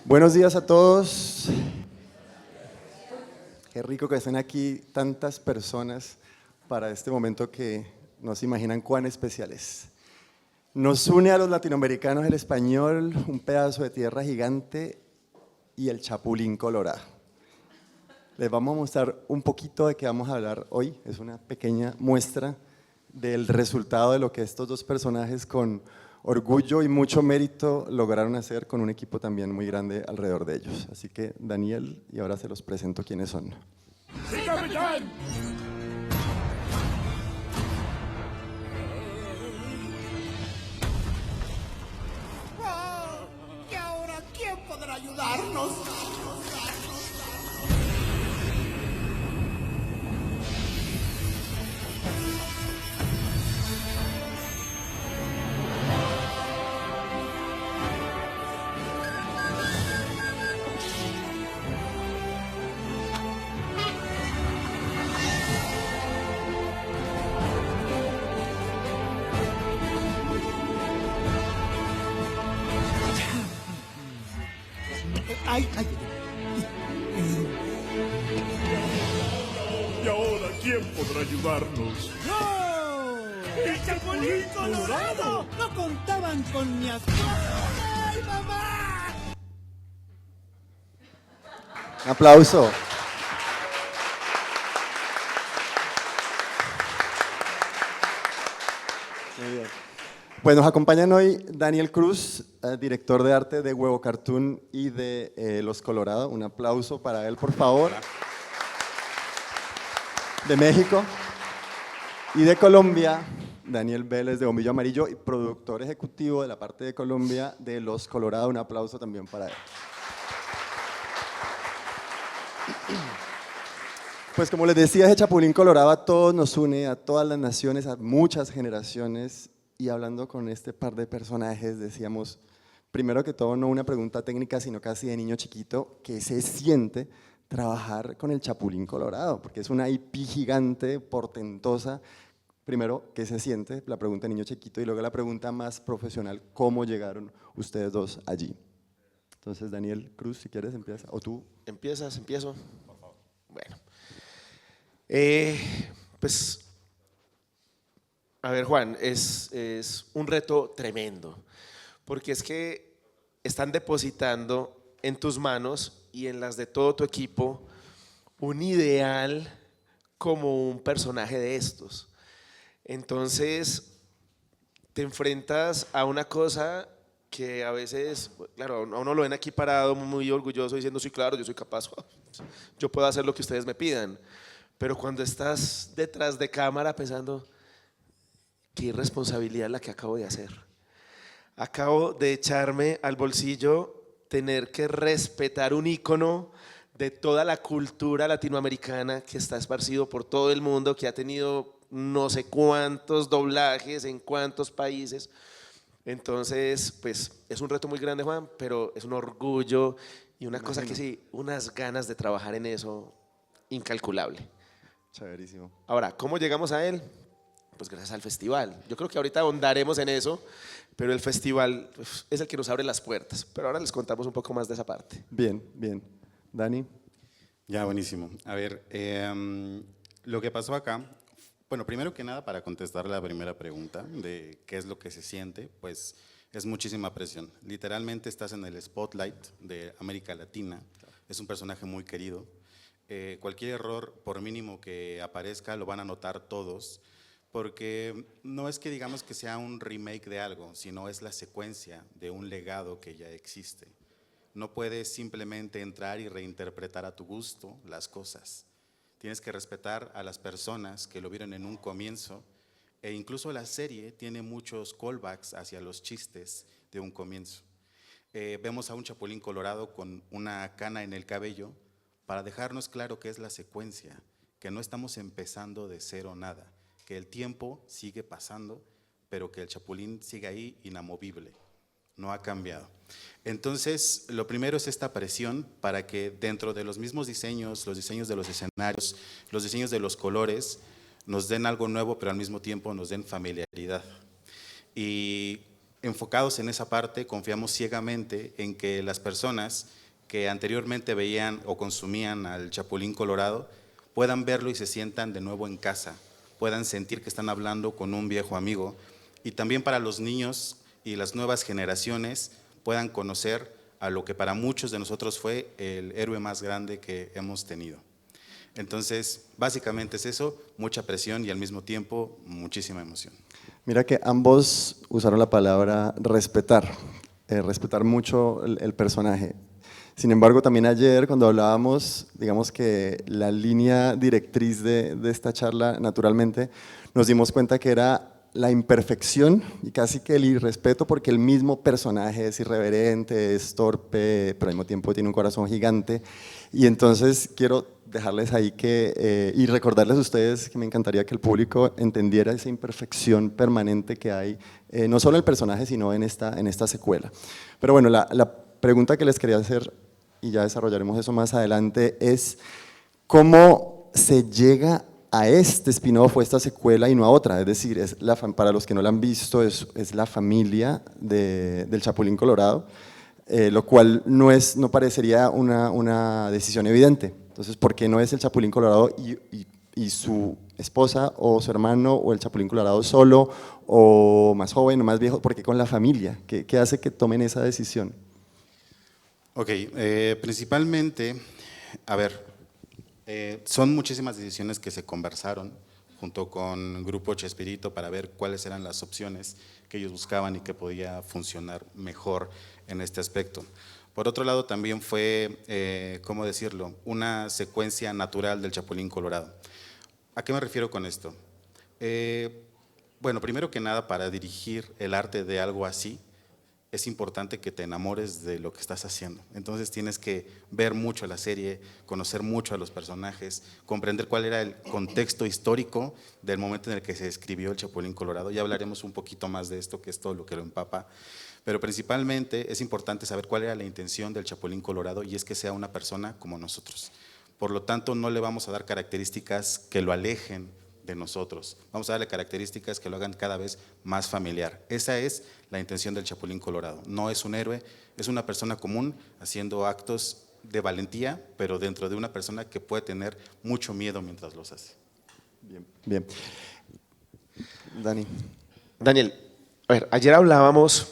Buenos días a todos. Qué rico que estén aquí tantas personas para este momento que no se imaginan cuán especial es. Nos une a los latinoamericanos el español, un pedazo de tierra gigante y el chapulín colorado. Les vamos a mostrar un poquito de qué vamos a hablar hoy. Es una pequeña muestra del resultado de lo que estos dos personajes con orgullo y mucho mérito lograron hacer con un equipo también muy grande alrededor de ellos. Así que Daniel, y ahora se los presento quiénes son. ¡Sí, capitán! ¿Y ahora quién podrá ayudarnos? Ay, ay, ¿Y ahora quién podrá ayudarnos? ¡No! ¡El Chapulín Colorado! ¡No contaban con mi astucia! ¡Ay, mamá! Un aplauso. Muy bien. Pues nos acompañan hoy Daniel Cruz, director de arte de Huevo Cartoon y de Los Colorado. Un aplauso para él, por favor. De México. Y de Colombia, Daniel Vélez de Bombillo Amarillo y productor ejecutivo de la parte de Colombia de Los Colorado. Un aplauso también para él. Pues como les decía, ese Chapulín Colorado a todos nos une, a todas las naciones, a muchas generaciones. Y hablando con este par de personajes, decíamos, primero que todo, no una pregunta técnica, sino casi de niño chiquito, ¿qué se siente trabajar con el Chapulín Colorado? Porque es una IP gigante, portentosa. Primero, ¿qué se siente? La pregunta de niño chiquito, y luego la pregunta más profesional, ¿cómo llegaron ustedes dos allí? Entonces, Daniel Cruz, si quieres, empieza, o tú. Empiezo. Por favor. Bueno. Pues, a ver, Juan, es un reto tremendo, porque es que están depositando en tus manos y en las de todo tu equipo un ideal como un personaje de estos. Entonces, te enfrentas a una cosa que a veces, claro, a uno lo ven aquí parado muy orgulloso diciendo, sí, claro, yo soy capaz, yo puedo hacer lo que ustedes me pidan. Pero cuando estás detrás de cámara pensando, qué irresponsabilidad la que acabo de hacer. Acabo de echarme al bolsillo tener que respetar un ícono de toda la cultura latinoamericana que está esparcido por todo el mundo, que ha tenido no sé cuántos doblajes en cuántos países. Entonces, pues es un reto muy grande, Juan, pero es un orgullo y una cosa que sí, unas ganas de trabajar en eso incalculable. Chéverísimo. Ahora, ¿cómo llegamos a él? Pues gracias al festival. Yo creo que ahorita ahondaremos en eso, pero el festival es el que nos abre las puertas. Pero ahora les contamos un poco más de esa parte. Bien, bien. Dani. Ya, buenísimo. A ver, lo que pasó acá, bueno, primero que nada, para contestar la primera pregunta de qué es lo que se siente, pues es muchísima presión. Literalmente estás en el spotlight de América Latina, es un personaje muy querido. Cualquier error, por mínimo que aparezca, lo van a notar todos, porque no es que digamos que sea un remake de algo, sino es la secuencia de un legado que ya existe. No puedes simplemente entrar y reinterpretar a tu gusto las cosas. Tienes que respetar a las personas que lo vieron en un comienzo, e incluso la serie tiene muchos callbacks hacia los chistes de un comienzo. Vemos a un Chapulín Colorado con una cana en el cabello para dejarnos claro que es la secuencia, que no estamos empezando de cero nada, que el tiempo sigue pasando, pero que el Chapulín sigue ahí inamovible, no ha cambiado. Entonces, lo primero es esta presión para que dentro de los mismos diseños, los diseños de los escenarios, los diseños de los colores, nos den algo nuevo, pero al mismo tiempo nos den familiaridad. Y enfocados en esa parte, confiamos ciegamente en que las personas que anteriormente veían o consumían al Chapulín Colorado puedan verlo y se sientan de nuevo en casa, puedan sentir que están hablando con un viejo amigo, y también para los niños y las nuevas generaciones puedan conocer a lo que para muchos de nosotros fue el héroe más grande que hemos tenido. Entonces, básicamente es eso, mucha presión y al mismo tiempo muchísima emoción. Mira que ambos usaron la palabra respetar, respetar mucho el personaje. Sin embargo, también ayer cuando hablábamos, digamos que la línea directriz de esta charla, naturalmente, nos dimos cuenta que era la imperfección y casi que el irrespeto, porque el mismo personaje es irreverente, es torpe, pero al mismo tiempo tiene un corazón gigante. Y entonces quiero dejarles ahí y recordarles a ustedes que me encantaría que el público entendiera esa imperfección permanente que hay, no solo en el personaje, sino en esta secuela. Pero bueno, la pregunta que les quería hacer, y ya desarrollaremos eso más adelante, es ¿cómo se llega a este spin-off o esta secuela y no a otra? Es decir, para los que no la han visto, es la familia del Chapulín Colorado, lo cual no parecería una decisión evidente. Entonces, ¿por qué no es el Chapulín Colorado y su esposa o su hermano, o el Chapulín Colorado solo, o más joven o más viejo? ¿Por qué con la familia? ¿Qué hace que tomen esa decisión? Ok, principalmente, a ver, son muchísimas decisiones que se conversaron junto con Grupo Chespirito para ver cuáles eran las opciones que ellos buscaban y que podía funcionar mejor en este aspecto. Por otro lado, también fue, ¿cómo decirlo?, una secuencia natural del Chapulín Colorado. ¿A qué me refiero con esto? Bueno, primero que nada, para dirigir el arte de algo así, es importante que te enamores de lo que estás haciendo. Entonces tienes que ver mucho la serie, conocer mucho a los personajes, comprender cuál era el contexto histórico del momento en el que se escribió el Chapulín Colorado. Ya hablaremos un poquito más de esto, que es todo lo que lo empapa. Pero principalmente es importante saber cuál era la intención del Chapulín Colorado, y es que sea una persona como nosotros. Por lo tanto, no le vamos a dar características que lo alejen de nosotros. Vamos a darle características que lo hagan cada vez más familiar. Esa es la intención del Chapulín Colorado. No es un héroe, es una persona común haciendo actos de valentía, pero dentro de una persona que puede tener mucho miedo mientras los hace. Bien, bien. Dani. Daniel, a ver, ayer hablábamos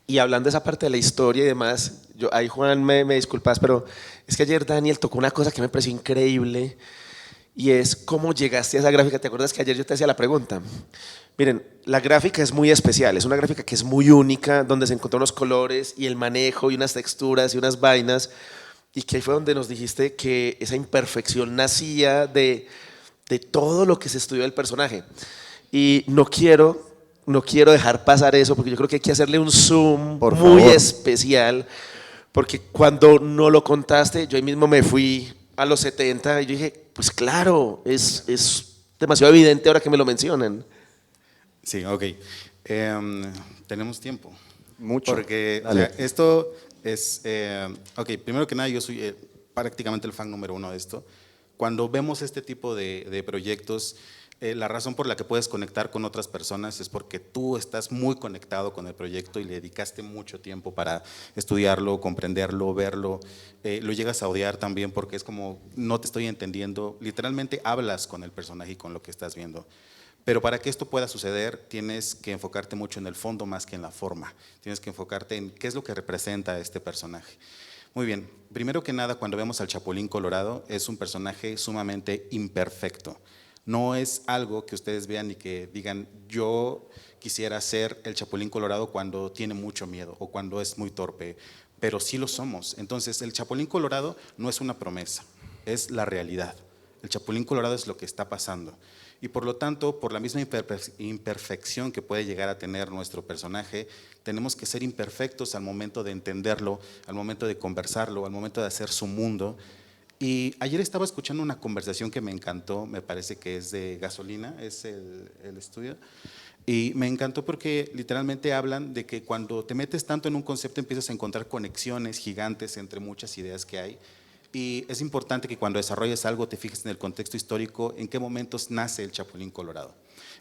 y hablando de esa parte de la historia y demás, ahí Juan me disculpas, pero es que ayer Daniel tocó una cosa que me pareció increíble, y es cómo llegaste a esa gráfica. ¿Te acuerdas que ayer yo te hacía la pregunta? Miren, la gráfica es muy especial, es una gráfica que es muy única, donde se encontraron unos colores y el manejo y unas texturas y unas vainas, y que ahí fue donde nos dijiste que esa imperfección nacía de todo lo que se estudió del personaje. Y no quiero dejar pasar eso, porque yo creo que hay que hacerle un zoom Por muy favor. especial, porque cuando no lo contaste, yo ahí mismo me fui a los 70 y yo dije, pues claro, es demasiado evidente ahora que me lo mencionan. Sí, ok. Tenemos tiempo. Mucho. Porque o Dale. sea, esto es, ok, primero que nada yo soy prácticamente el fan número uno de esto. Cuando vemos este tipo de proyectos, la razón por la que puedes conectar con otras personas es porque tú estás muy conectado con el proyecto y le dedicaste mucho tiempo para estudiarlo, comprenderlo, verlo. Lo llegas a odiar también porque es como, no te estoy entendiendo. Literalmente hablas con el personaje y con lo que estás viendo. Pero para que esto pueda suceder, tienes que enfocarte mucho en el fondo más que en la forma. Tienes que enfocarte en qué es lo que representa este personaje. Muy bien, primero que nada, cuando vemos al Chapulín Colorado, es un personaje sumamente imperfecto. No es algo que ustedes vean y que digan, yo quisiera ser el Chapulín Colorado cuando tiene mucho miedo o cuando es muy torpe, pero sí lo somos. Entonces, el Chapulín Colorado no es una promesa, es la realidad. El Chapulín Colorado es lo que está pasando. Y por lo tanto, por la misma imperfección que puede llegar a tener nuestro personaje, tenemos que ser imperfectos al momento de entenderlo, al momento de conversarlo, al momento de hacer su mundo. Y ayer estaba escuchando una conversación que me encantó, me parece que es de Gasolina, es el estudio, y me encantó porque literalmente hablan de que cuando te metes tanto en un concepto empiezas a encontrar conexiones gigantes entre muchas ideas que hay. Y es importante que cuando desarrolles algo te fijes en el contexto histórico, en qué momentos nace el Chapulín Colorado.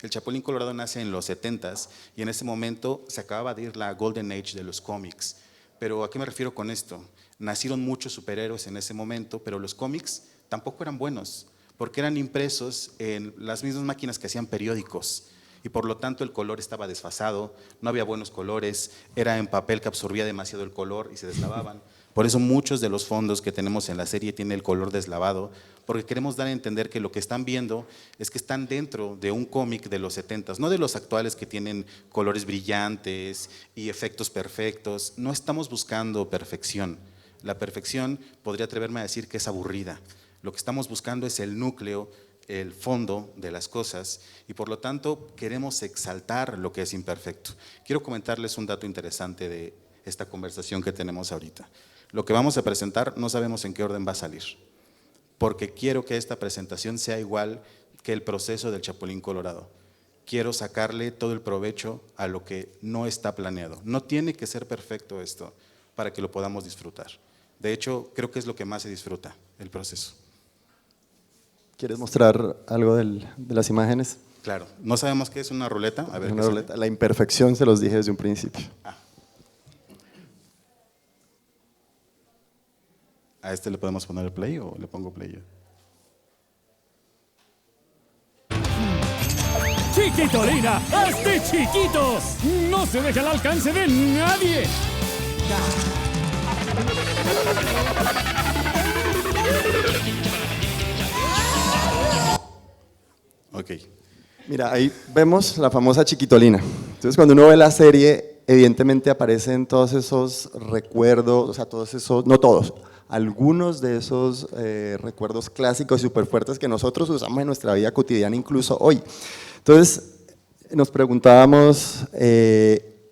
El Chapulín Colorado nace en los 70s y en ese momento se acababa de ir la Golden Age de los cómics. Pero ¿a qué me refiero con esto? Nacieron muchos superhéroes en ese momento, pero los cómics tampoco eran buenos, porque eran impresos en las mismas máquinas que hacían periódicos. Y por lo tanto el color estaba desfasado, no había buenos colores, era en papel que absorbía demasiado el color y se deslavaban. Por eso muchos de los fondos que tenemos en la serie tienen el color deslavado, porque queremos dar a entender que lo que están viendo es que están dentro de un cómic de los 70s, no de los actuales que tienen colores brillantes y efectos perfectos. No estamos buscando perfección. La perfección podría atreverme a decir que es aburrida. Lo que estamos buscando es el núcleo, el fondo de las cosas y por lo tanto queremos exaltar lo que es imperfecto. Quiero comentarles un dato interesante de esta conversación que tenemos ahorita. Lo que vamos a presentar no sabemos en qué orden va a salir, porque quiero que esta presentación sea igual que el proceso del Chapulín Colorado. Quiero sacarle todo el provecho a lo que no está planeado. No tiene que ser perfecto esto para que lo podamos disfrutar. De hecho, creo que es lo que más se disfruta, el proceso. ¿Quieres mostrar algo de las imágenes? Claro, no sabemos qué es una ruleta. A ver, Una ruleta. La imperfección se los dije desde un principio. ¿A este le podemos poner el play o le pongo play yo? Chiquitolina, hazte chiquitos. No se deja al alcance de nadie. Ok. Mira, ahí vemos la famosa Chiquitolina. Entonces, cuando uno ve la serie, evidentemente aparecen todos esos recuerdos, o sea, todos esos, no todos, algunos de esos recuerdos clásicos y súper fuertes que nosotros usamos en nuestra vida cotidiana, incluso hoy. Entonces, nos preguntábamos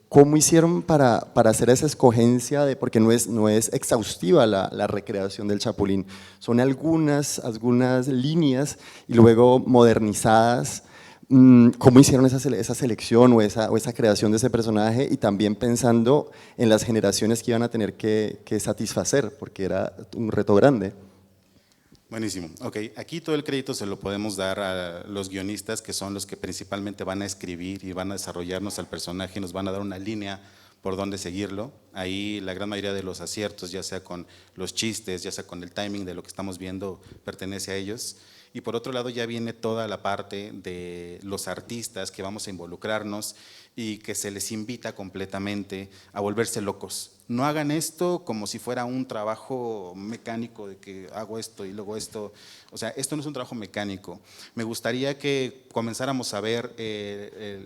cómo hicieron para hacer esa escogencia, porque no es exhaustiva la recreación del Chapulín, son algunas líneas y luego modernizadas. ¿Cómo hicieron esa selección o esa creación de ese personaje? Y también pensando en las generaciones que iban a tener que satisfacer, porque era un reto grande. Buenísimo. Ok, aquí todo el crédito se lo podemos dar a los guionistas, que son los que principalmente van a escribir y van a desarrollarnos al personaje, nos van a dar una línea por dónde seguirlo. Ahí la gran mayoría de los aciertos, ya sea con los chistes, ya sea con el timing de lo que estamos viendo, pertenece a ellos. Y por otro lado ya viene toda la parte de los artistas que vamos a involucrarnos y que se les invita completamente a volverse locos. No hagan esto como si fuera un trabajo mecánico de que hago esto y luego esto. O sea, esto no es un trabajo mecánico. Me gustaría que comenzáramos a ver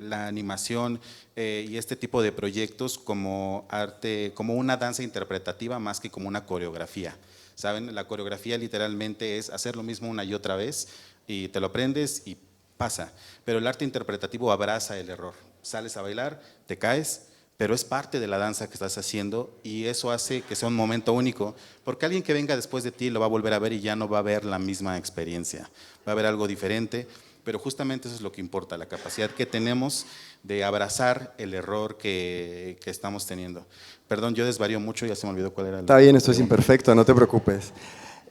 la animación y este tipo de proyectos como arte, como una danza interpretativa más que como una coreografía. ¿Saben? La coreografía literalmente es hacer lo mismo una y otra vez y te lo aprendes y pasa. Pero el arte interpretativo abraza el error. Sales a bailar, te caes, pero es parte de la danza que estás haciendo y eso hace que sea un momento único, porque alguien que venga después de ti lo va a volver a ver y ya no va a ver la misma experiencia, va a ver algo diferente, pero justamente eso es lo que importa, la capacidad que tenemos de abrazar el error que estamos teniendo. Perdón, yo desvarío mucho, ya se me olvidó cuál era el… Está bien, esto es imperfecto, no te preocupes.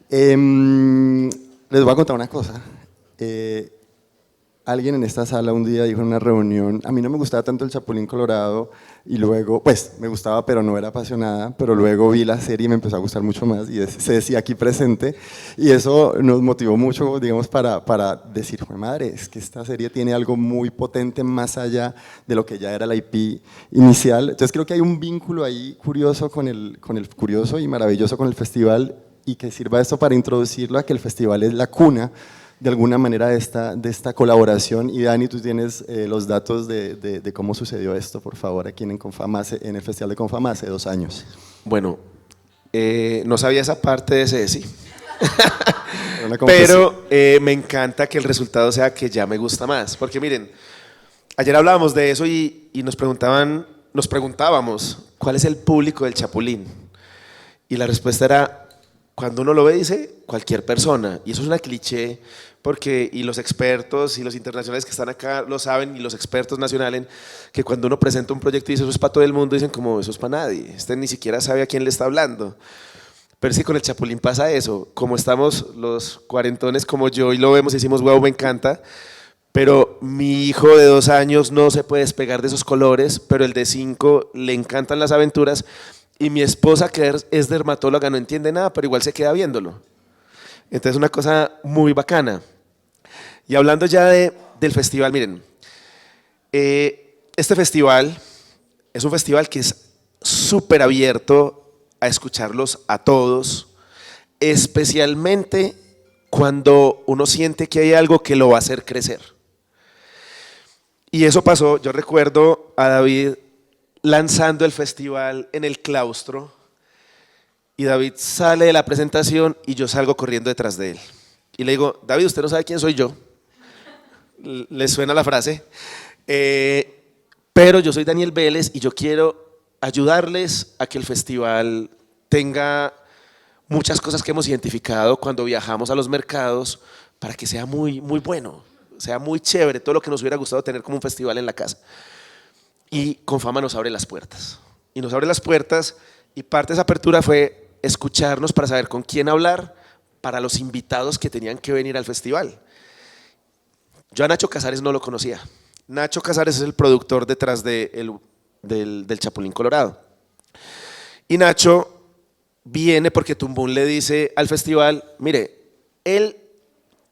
Les voy a contar una cosa. Alguien en esta sala un día dijo en una reunión, a mí no me gustaba tanto el Chapulín Colorado y luego, pues me gustaba pero no era apasionada, pero luego vi la serie y me empezó a gustar mucho más y se decía aquí presente y eso nos motivó mucho, digamos, para decir, madre, es que esta serie tiene algo muy potente más allá de lo que ya era la IP inicial. Entonces creo que hay un vínculo ahí curioso con el curioso y maravilloso con el festival y que sirva esto para introducirlo a que el festival es la cuna de alguna manera de esta colaboración. Y Dani, tú tienes los datos de cómo sucedió esto, por favor, aquí en Confama, en el Festival de Confama hace 2 años. Bueno, no sabía esa parte de ese, sí. Pero me encanta que el resultado sea que ya me gusta más, porque miren, ayer hablábamos de eso y nos preguntábamos, ¿cuál es el público del Chapulín? Y la respuesta era, cuando uno lo ve dice cualquier persona, y eso es una cliché porque y los expertos y los internacionales que están acá lo saben y los expertos nacionales que cuando uno presenta un proyecto y dice eso es para todo el mundo, dicen como eso es para nadie, este ni siquiera sabe a quién le está hablando. Pero es que con el Chapulín pasa eso, como estamos los cuarentones como yo y lo vemos y decimos wow, me encanta, pero mi hijo de 2 años no se puede despegar de esos colores, pero el de 5 le encantan las aventuras, y mi esposa, que es dermatóloga, no entiende nada, pero igual se queda viéndolo. Entonces, una cosa muy bacana. Y hablando ya del festival, miren, este festival es un festival que es súper abierto a escucharlos a todos, especialmente cuando uno siente que hay algo que lo va a hacer crecer. Y eso pasó, yo recuerdo a David lanzando el festival en el claustro, y David sale de la presentación y yo salgo corriendo detrás de él. Y le digo, David, usted no sabe quién soy yo. ¿Le suena la frase? Pero yo soy Daniel Vélez y yo quiero ayudarles a que el festival tenga muchas cosas que hemos identificado cuando viajamos a los mercados para que sea muy, muy bueno, sea muy chévere, todo lo que nos hubiera gustado tener como un festival en la casa. Y Confama nos abre las puertas. Y nos abre las puertas, y parte de esa apertura fue escucharnos para saber con quién hablar para los invitados que tenían que venir al festival. Yo a Nacho Casares no lo conocía. Nacho Casares es el productor detrás del Chapulín Colorado. Y Nacho viene porque Tumbún le dice al festival, mire, él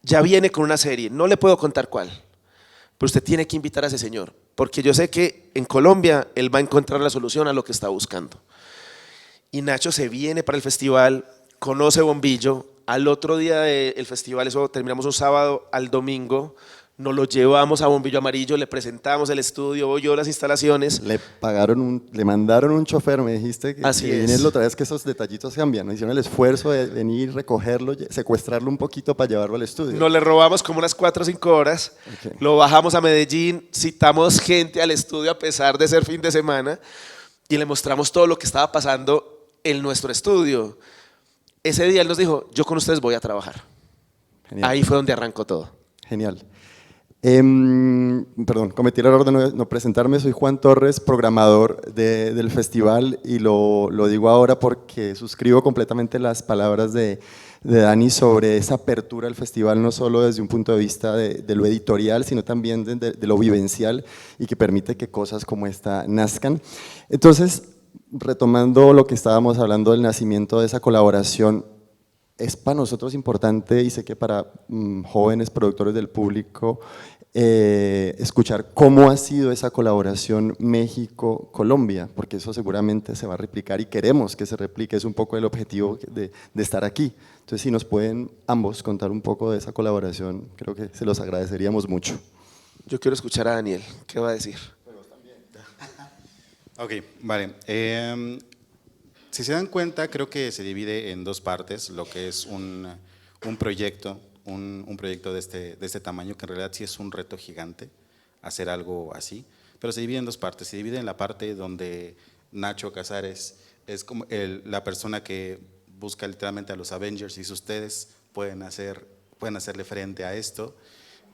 ya viene con una serie, no le puedo contar cuál, pero usted tiene que invitar a ese señor, porque yo sé que en Colombia él va a encontrar la solución a lo que está buscando. Y Nacho se viene para el festival, conoce Bombillo, al otro día del festival, eso terminamos un sábado, al domingo nos lo llevamos a Bombillo Amarillo, le presentamos el estudio, oyó las instalaciones. Le mandaron un chofer, me dijiste que Así es. viene otra vez, que esos detallitos cambian, ¿no? Hicieron el esfuerzo de venir, recogerlo, secuestrarlo un poquito para llevarlo al estudio. Nos le robamos como unas 4 o 5 horas, Okay. Lo bajamos a Medellín, citamos gente al estudio a pesar de ser fin de semana y le mostramos todo lo que estaba pasando en nuestro estudio. Ese día él nos dijo, yo con ustedes voy a trabajar. Genial. Ahí fue donde arrancó todo. Genial. Perdón, cometí el error de no presentarme, soy Juan Torres, programador del festival, y lo digo ahora porque suscribo completamente las palabras de Dani sobre esa apertura al festival, no solo desde un punto de vista de lo editorial, sino también de lo vivencial, y que permite que cosas como esta nazcan. Entonces, retomando lo que estábamos hablando del nacimiento de esa colaboración, es para nosotros importante, y sé que para jóvenes productores del público, escuchar cómo ha sido esa colaboración México-Colombia, porque eso seguramente se va a replicar y queremos que se replique, es un poco el objetivo de estar aquí. Entonces, si nos pueden ambos contar un poco de esa colaboración, creo que se los agradeceríamos mucho. Yo quiero escuchar a Daniel, ¿qué va a decir? Ok, vale. Si se dan cuenta, creo que se divide en 2 partes, lo que es un proyecto, un proyecto de este tamaño, que en realidad sí es un reto gigante hacer algo así, pero se divide en 2 partes. Se divide en la parte donde Nacho Casares es como la persona que busca literalmente a los Avengers, y si ustedes pueden hacerle frente a esto,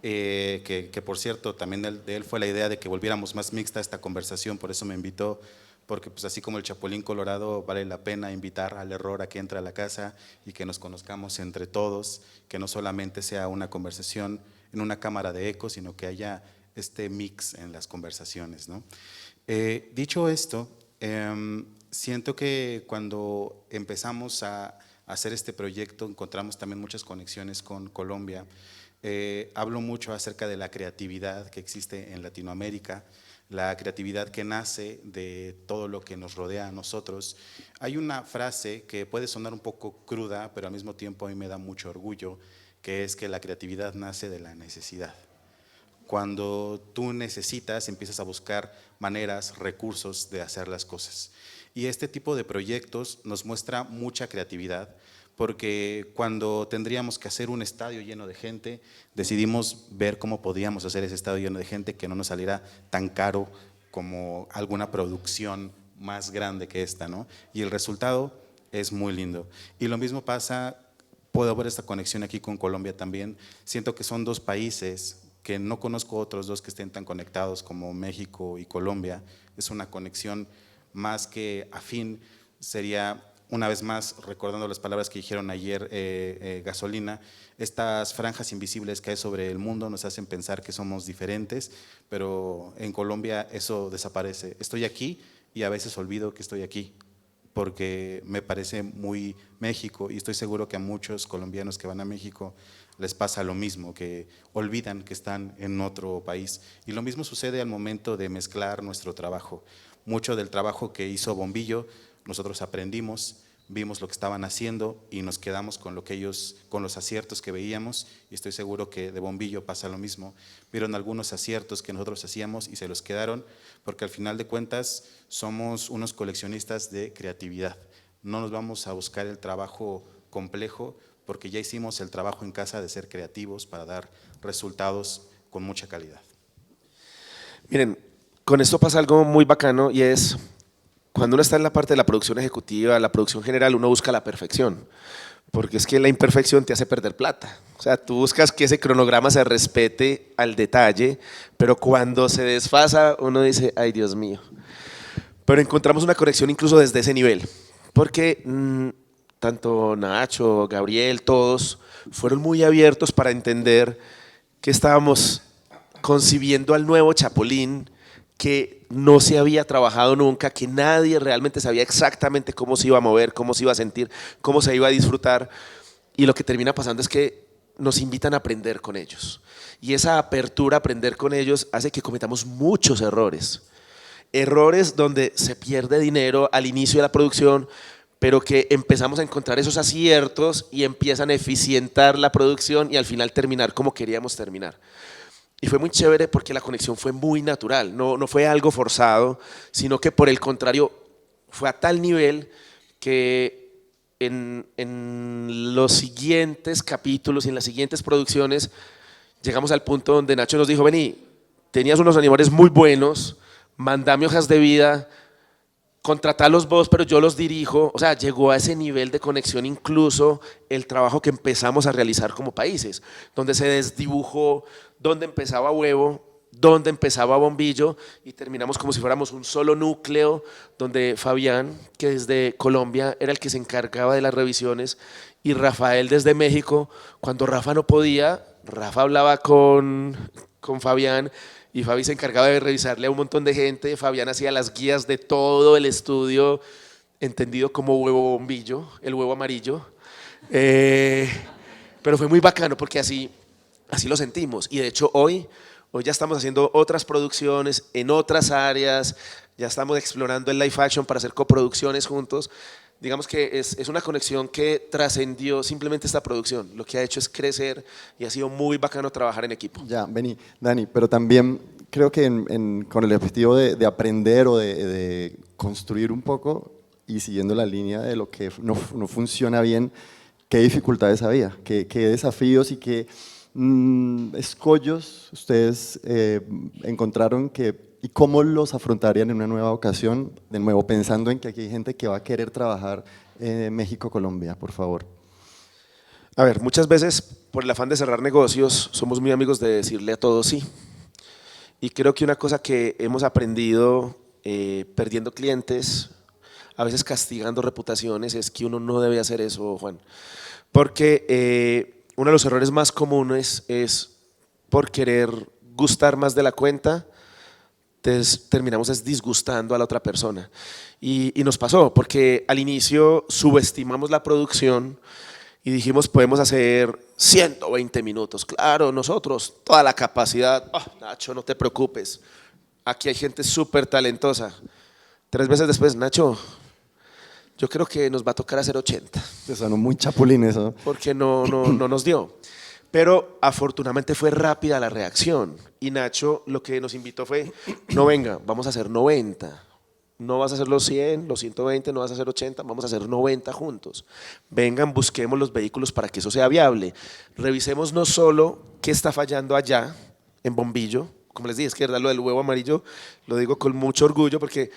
que por cierto también de él fue la idea de que volviéramos más mixta esta conversación, por eso me invitó, porque pues así como el Chapulín Colorado, vale la pena invitar al error a que entre a la casa y que nos conozcamos entre todos, que no solamente sea una conversación en una cámara de eco, sino que haya este mix en las conversaciones, ¿no? Dicho esto, siento que cuando empezamos a hacer este proyecto encontramos también muchas conexiones con Colombia. Hablo mucho acerca de la creatividad que existe en Latinoamérica, la creatividad que nace de todo lo que nos rodea a nosotros. Hay una frase que puede sonar un poco cruda, pero al mismo tiempo a mí me da mucho orgullo, que es que la creatividad nace de la necesidad. Cuando tú necesitas, empiezas a buscar maneras, recursos de hacer las cosas. Y este tipo de proyectos nos muestra mucha creatividad, porque cuando tendríamos que hacer un estadio lleno de gente, decidimos ver cómo podíamos hacer ese estadio lleno de gente que no nos saliera tan caro como alguna producción más grande que esta, ¿no? Y el resultado es muy lindo. Y lo mismo pasa, puedo ver esta conexión aquí con Colombia también. Siento que son 2 países que no conozco otros 2 que estén tan conectados como México y Colombia. Es una conexión más que afín, sería una vez más, recordando las palabras que dijeron ayer, Gasolina, estas franjas invisibles que hay sobre el mundo nos hacen pensar que somos diferentes, pero en Colombia eso desaparece. Estoy aquí y a veces olvido que estoy aquí, porque me parece muy México, y estoy seguro que a muchos colombianos que van a México les pasa lo mismo, que olvidan que están en otro país. Y lo mismo sucede al momento de mezclar nuestro trabajo. Mucho del trabajo que hizo Bombillo, nosotros aprendimos, vimos lo que estaban haciendo y nos quedamos con lo que ellos, con los aciertos que veíamos, y estoy seguro que de Bombillo pasa lo mismo. Vieron algunos aciertos que nosotros hacíamos y se los quedaron, porque al final de cuentas somos unos coleccionistas de creatividad. No nos vamos a buscar el trabajo complejo, porque ya hicimos el trabajo en casa de ser creativos para dar resultados con mucha calidad. Miren, con esto pasa algo muy bacano, y es cuando uno está en la parte de la producción ejecutiva, la producción general, uno busca la perfección, porque es que la imperfección te hace perder plata. O sea, tú buscas que ese cronograma se respete al detalle, pero cuando se desfasa uno dice, ay Dios mío. Pero encontramos una conexión incluso desde ese nivel, porque tanto Nacho, Gabriel, todos fueron muy abiertos para entender que estábamos concibiendo al nuevo Chapulín, que no se había trabajado nunca, que nadie realmente sabía exactamente cómo se iba a mover, cómo se iba a sentir, cómo se iba a disfrutar, y lo que termina pasando es que nos invitan a aprender con ellos, y esa apertura a aprender con ellos hace que cometamos muchos errores donde se pierde dinero al inicio de la producción, pero que empezamos a encontrar esos aciertos y empiezan a eficientar la producción y al final terminar como queríamos terminar. Y fue muy chévere porque la conexión fue muy natural, no fue algo forzado, sino que por el contrario fue a tal nivel que en los siguientes capítulos y en las siguientes producciones llegamos al punto donde Nacho nos dijo, vení, tenías unos animales muy buenos, mandame hojas de vida, contratalos vos, pero yo los dirijo. O sea, llegó a ese nivel de conexión incluso el trabajo que empezamos a realizar como países, donde se desdibujó dónde empezaba Huevo, dónde empezaba Bombillo, y terminamos como si fuéramos un solo núcleo, donde Fabián, que desde Colombia era el que se encargaba de las revisiones, y Rafael desde México. Cuando Rafa no podía, Rafa hablaba con Fabián, y Fabi se encargaba de revisarle a un montón de gente. Fabián hacía las guías de todo el estudio, entendido como Huevo Bombillo, el huevo amarillo. Pero fue muy bacano porque así lo sentimos, y de hecho hoy ya estamos haciendo otras producciones en otras áreas, ya estamos explorando el live action para hacer coproducciones juntos. Digamos que es una conexión que trascendió simplemente esta producción, lo que ha hecho es crecer, y ha sido muy bacano trabajar en equipo. Ya, vení, Dani, pero también creo que con el objetivo de aprender o de construir un poco, y siguiendo la línea de lo que no funciona bien, ¿qué dificultades había? ¿Qué desafíos y qué escollos ustedes encontraron y cómo los afrontarían en una nueva ocasión, de nuevo pensando en que aquí hay gente que va a querer trabajar en México-Colombia, por favor? A ver, muchas veces por el afán de cerrar negocios somos muy amigos de decirle a todos sí, y creo que una cosa que hemos aprendido perdiendo clientes, a veces castigando reputaciones, es que uno no debe hacer eso, Juan, porque uno de los errores más comunes es por querer gustar más de la cuenta, terminamos disgustando a la otra persona. Y nos pasó, porque al inicio subestimamos la producción y dijimos, podemos hacer 120 minutos. Claro, nosotros, toda la capacidad. Nacho, no te preocupes, aquí hay gente súper talentosa. 3 meses después, Nacho, yo creo que nos va a tocar hacer 80. Te sonó muy chapulín eso. Porque no nos dio. Pero afortunadamente fue rápida la reacción, y Nacho lo que nos invitó fue, no, venga, vamos a hacer 90, no vas a hacer los 100, los 120, no vas a hacer 80, vamos a hacer 90 juntos. Vengan, busquemos los vehículos para que eso sea viable. Revisemos no solo qué está fallando allá en Bombillo, como les dije, es que lo del huevo amarillo lo digo con mucho orgullo, porque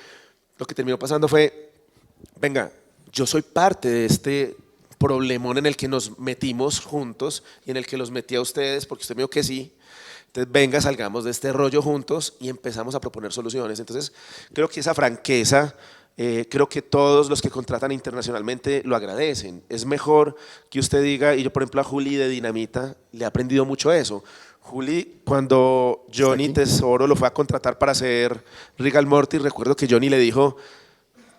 lo que terminó pasando fue, venga, yo soy parte de este problemón en el que nos metimos juntos y en el que los metí a ustedes porque usted me dijo que sí. Entonces, venga, salgamos de este rollo juntos y empezamos a proponer soluciones. Entonces, creo que esa franqueza Creo que todos los que contratan internacionalmente lo agradecen. Es mejor que usted diga, y yo por ejemplo a Juli de Dinamita le he aprendido mucho eso. Juli, cuando Johnny Tesoro lo fue a contratar para hacer Rick and Morty, recuerdo que Johnny le dijo,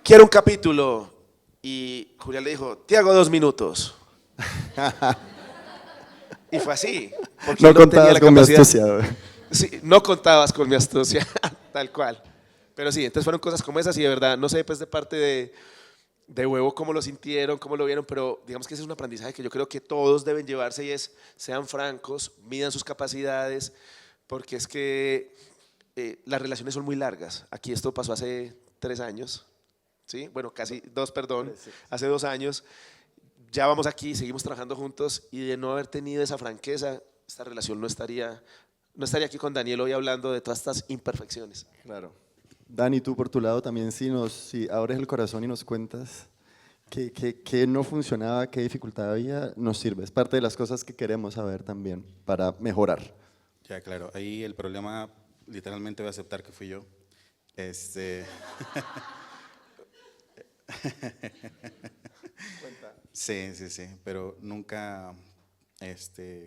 quiero un capítulo. Y Julián le dijo, te hago 2 minutos. Y fue así. Porque No él tenía contabas la con mi capacidad. astucia. Sí, no contabas con mi astucia, tal cual. Pero sí, entonces fueron cosas como esas y de verdad, no sé, pues de parte de Huevo cómo lo sintieron, cómo lo vieron, pero digamos que ese es un aprendizaje que yo creo que todos deben llevarse y es, sean francos, midan sus capacidades, porque es que las relaciones son muy largas. Aquí esto pasó hace 3 años, ¿sí? Bueno, casi 2, perdón, hace 2 años. Ya vamos aquí, seguimos trabajando juntos y de no haber tenido esa franqueza, esta relación no estaría aquí con Daniel hoy hablando de todas estas imperfecciones. Claro. Dani, tú por tu lado también, si abres el corazón y nos cuentas qué no funcionaba, qué dificultad había, nos sirve. Es parte de las cosas que queremos saber también para mejorar. Ya, claro, ahí el problema, literalmente voy a aceptar que fui yo. Sí, pero nunca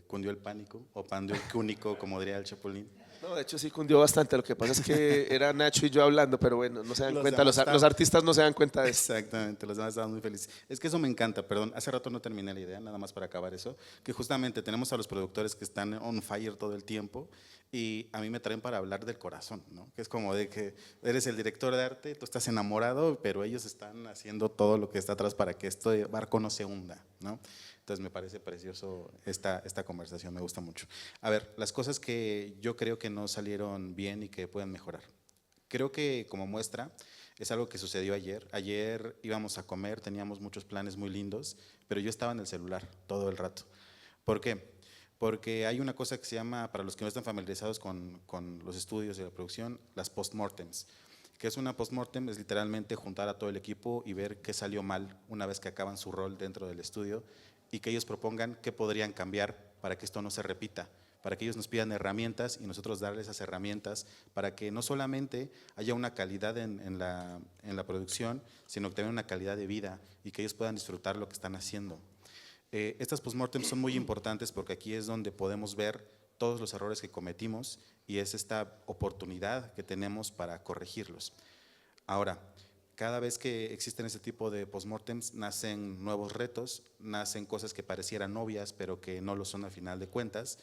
cundió el pánico o pandió el cúnico, como diría el Chapulín. No, de hecho sí cundió bastante, lo que pasa es que era Nacho y yo hablando, pero bueno, no se dan Los cuenta, demás los artistas no se dan cuenta de eso. Exactamente, los demás estaban muy felices. Es que eso me encanta, perdón, hace rato no terminé la idea, nada más para acabar eso, que justamente tenemos a los productores que están on fire todo el tiempo y a mí me traen para hablar del corazón, ¿no? Que es como de que eres el director de arte, tú estás enamorado, pero ellos están haciendo todo lo que está atrás para que este barco no se hunda, ¿no? Entonces me parece precioso esta conversación, me gusta mucho. A ver, las cosas que yo creo que no salieron bien y que pueden mejorar. Creo que como muestra es algo que sucedió ayer. Ayer íbamos a comer, teníamos muchos planes muy lindos, pero yo estaba en el celular todo el rato. ¿Por qué? Porque hay una cosa que se llama, para los que no están familiarizados con los estudios de la producción, las postmortems. ¿Qué es una postmortem? Es literalmente juntar a todo el equipo y ver qué salió mal una vez que acaban su rol dentro del estudio y que ellos propongan qué podrían cambiar para que esto no se repita, para que ellos nos pidan herramientas y nosotros darles esas herramientas para que no solamente haya una calidad en la producción, sino que también una calidad de vida y que ellos puedan disfrutar lo que están haciendo. Estas postmortems son muy importantes porque aquí es donde podemos ver todos los errores que cometimos y es esta oportunidad que tenemos para corregirlos. Ahora, cada vez que existen este tipo de postmortems nacen nuevos retos, nacen cosas que parecieran obvias pero que no lo son al final de cuentas.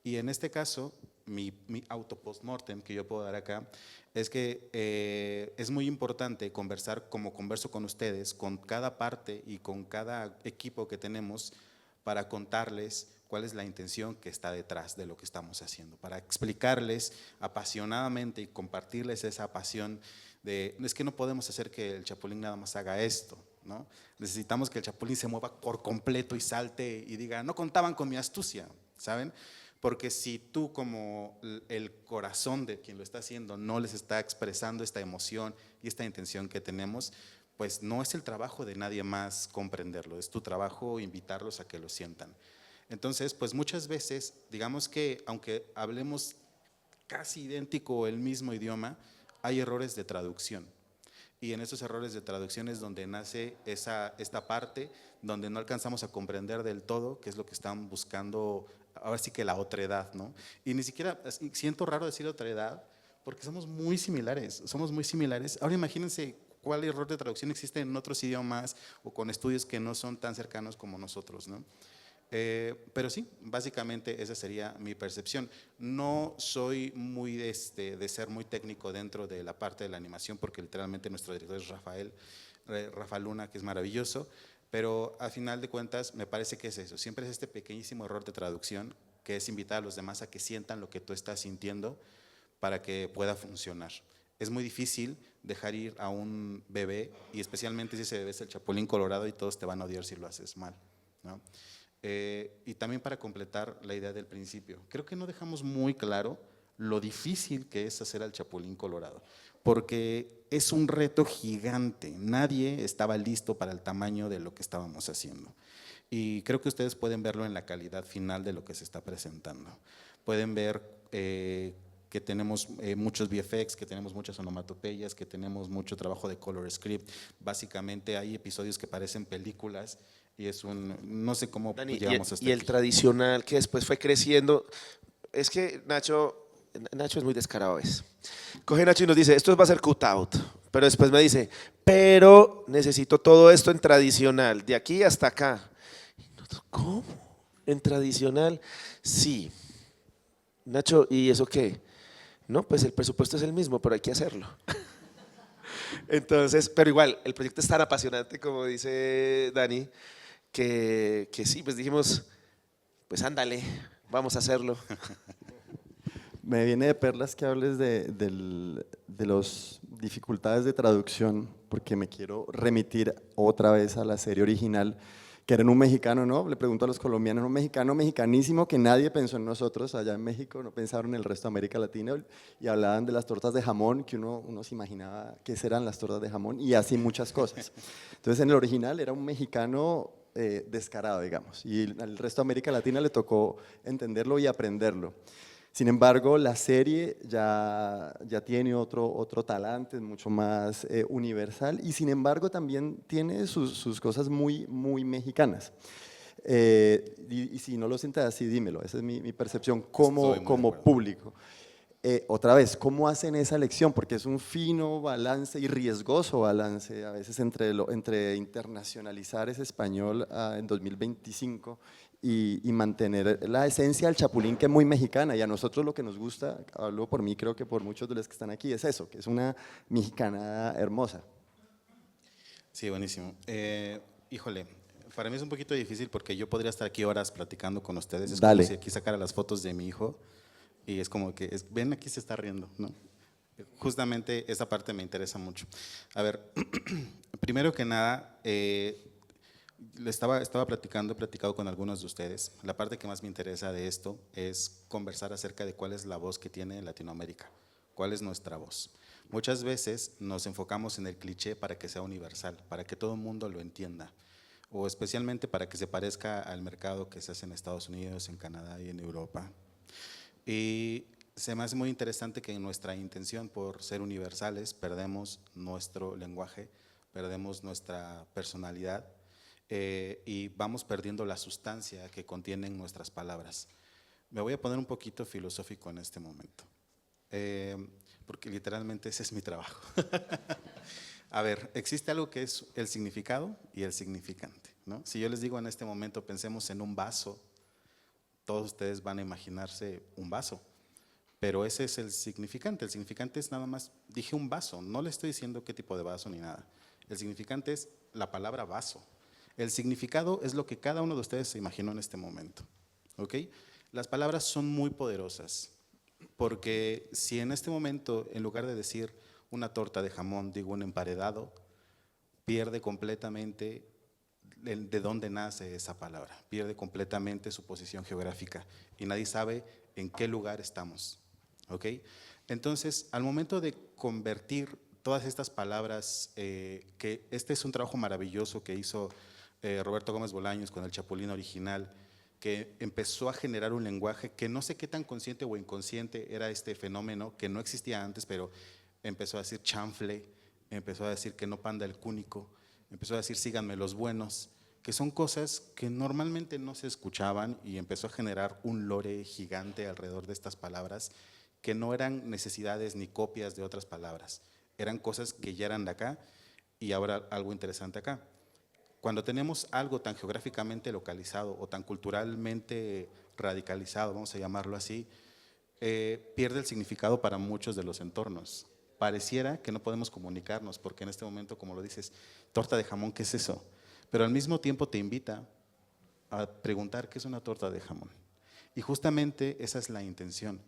Y en este caso, mi auto postmortem que yo puedo dar acá es que es muy importante conversar como converso con ustedes, con cada parte y con cada equipo que tenemos para contarles cuál es la intención que está detrás de lo que estamos haciendo, para explicarles apasionadamente y compartirles esa pasión de, es que no podemos hacer que el Chapulín nada más haga esto, ¿no? Necesitamos que el Chapulín se mueva por completo y salte y diga, no contaban con mi astucia, ¿saben? Porque si tú como el corazón de quien lo está haciendo no les está expresando esta emoción y esta intención que tenemos, pues no es el trabajo de nadie más comprenderlo, es tu trabajo invitarlos a que lo sientan. Entonces, pues muchas veces, digamos que aunque hablemos casi idéntico el mismo idioma, hay errores de traducción. Y en esos errores de traducción es donde nace esta parte, donde no alcanzamos a comprender del todo qué es lo que están buscando, ahora sí que la otredad, ¿no? Y ni siquiera, siento raro decir otredad, porque somos muy similares. Ahora imagínense cuál error de traducción existe en otros idiomas o con estudios que no son tan cercanos como nosotros, ¿no? Pero sí, básicamente esa sería mi percepción. No soy muy de ser muy técnico dentro de la parte de la animación, porque literalmente nuestro director es Rafa Luna, que es maravilloso, pero a final de cuentas me parece que es eso, siempre es este pequeñísimo error de traducción, que es invitar a los demás a que sientan lo que tú estás sintiendo para que pueda funcionar. Es muy difícil dejar ir a un bebé, y especialmente si ese bebé es el Chapulín Colorado y todos te van a odiar si lo haces mal, ¿no? Y también para completar la idea del principio, creo que no dejamos muy claro lo difícil que es hacer al Chapulín Colorado, porque es un reto gigante, nadie estaba listo para el tamaño de lo que estábamos haciendo. Y creo que ustedes pueden verlo en la calidad final de lo que se está presentando. Pueden ver que tenemos muchos VFX, que tenemos muchas onomatopeyas, que tenemos mucho trabajo de color script. Básicamente hay episodios que parecen películas y es no sé cómo Dani, llegamos hasta y el aquí. tradicional que después fue creciendo, es que Nacho es muy descarado a veces. Coge Nacho y nos dice, esto va a ser cutout, pero después me dice, pero necesito todo esto en tradicional, de aquí hasta acá. Y nosotros, ¿cómo? ¿En tradicional? Sí. Nacho, ¿y eso qué? No, pues el presupuesto es el mismo, pero hay que hacerlo. Entonces, pero igual, el proyecto es tan apasionante, como dice Dani, que sí, pues dijimos, pues ándale, vamos a hacerlo. Me viene de perlas que hables de las dificultades de traducción, porque me quiero remitir otra vez a la serie original, que era en un mexicano, ¿no? Le pregunto a los colombianos, un mexicano mexicanísimo que nadie pensó en nosotros allá en México, no pensaron en el resto de América Latina, y hablaban de las tortas de jamón, que uno se imaginaba qué serán las tortas de jamón, y así muchas cosas. Entonces en el original era un mexicano descarado, digamos, y al resto de América Latina le tocó entenderlo y aprenderlo. Sin embargo, la serie ya tiene otro talante, es mucho más universal, y sin embargo también tiene sus cosas muy mexicanas. Y si no lo sientas así, dímelo, esa es mi percepción Estoy muy de como acuerdo. público. Otra vez, ¿cómo hacen esa elección? Porque es un fino balance y riesgoso balance a veces entre internacionalizar ese español en 2025 y mantener la esencia del Chapulín, que es muy mexicana, y a nosotros lo que nos gusta, hablo por mí, creo que por muchos de los que están aquí, es eso, que es una mexicana hermosa. Sí, buenísimo. Híjole, para mí es un poquito difícil porque yo podría estar aquí horas platicando con ustedes. Es Dale. como si aquí sacara las fotos de mi hijo y es como que, ven, aquí se está riendo, ¿no? Justamente esa parte me interesa mucho. A ver, primero que nada, he platicado con algunos de ustedes. La parte que más me interesa de esto es conversar acerca de cuál es la voz que tiene Latinoamérica, cuál es nuestra voz. Muchas veces nos enfocamos en el cliché para que sea universal, para que todo el mundo lo entienda, o especialmente para que se parezca al mercado que se hace en Estados Unidos, en Canadá y en Europa. Y se me hace muy interesante que en nuestra intención por ser universales perdemos nuestro lenguaje, perdemos nuestra personalidad y vamos perdiendo la sustancia que contienen nuestras palabras. Me voy a poner un poquito filosófico en este momento, porque literalmente ese es mi trabajo. A ver, existe algo que es el significado y el significante, ¿no? Si yo les digo en este momento, pensemos en un vaso, todos ustedes van a imaginarse un vaso, pero ese es el significante. El significante es nada más, dije un vaso, no le estoy diciendo qué tipo de vaso ni nada. El significante es la palabra vaso. El significado es lo que cada uno de ustedes se imaginó en este momento, ¿ok? Las palabras son muy poderosas, porque si en este momento, en lugar de decir una torta de jamón, digo un emparedado, pierde completamente de dónde nace esa palabra, pierde completamente su posición geográfica y nadie sabe en qué lugar estamos, ¿ok? Entonces, al momento de convertir todas estas palabras, que este es un trabajo maravilloso que hizo Roberto Gómez Bolaños con el Chapulín original, que empezó a generar un lenguaje que no sé qué tan consciente o inconsciente era este fenómeno, que no existía antes, pero empezó a decir chanfle, empezó a decir que no panda el cúnico, empezó a decir síganme los buenos, que son cosas que normalmente no se escuchaban y empezó a generar un lore gigante alrededor de estas palabras que no eran necesidades ni copias de otras palabras, eran cosas que ya eran de acá. Y ahora algo interesante acá. Cuando tenemos algo tan geográficamente localizado o tan culturalmente radicalizado, vamos a llamarlo así, pierde el significado para muchos de los entornos. Pareciera que no podemos comunicarnos porque en este momento, como lo dices, torta de jamón, ¿qué es eso? Pero al mismo tiempo te invita a preguntar qué es una torta de jamón. Y justamente esa es la intención.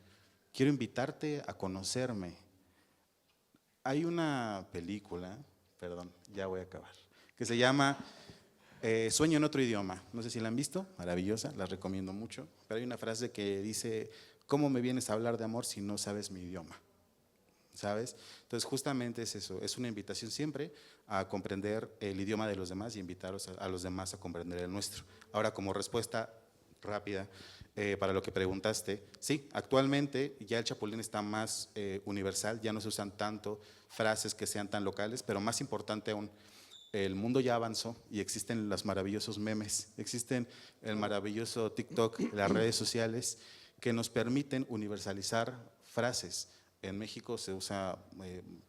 Quiero invitarte a conocerme. Hay una película, perdón, ya voy a acabar, que se llama Sueño en otro idioma. No sé si la han visto, maravillosa, la recomiendo mucho. Pero hay una frase que dice, ¿cómo me vienes a hablar de amor si no sabes mi idioma? ¿Sabes? Entonces justamente es eso, es una invitación siempre a comprender el idioma de los demás y invitarlos a los demás a comprender el nuestro. Ahora, como respuesta rápida para lo que preguntaste. Sí, actualmente ya el Chapulín está más universal, ya no se usan tanto frases que sean tan locales, pero más importante aún, el mundo ya avanzó y existen los maravillosos memes, existen el maravilloso TikTok, las redes sociales que nos permiten universalizar frases. En México se usa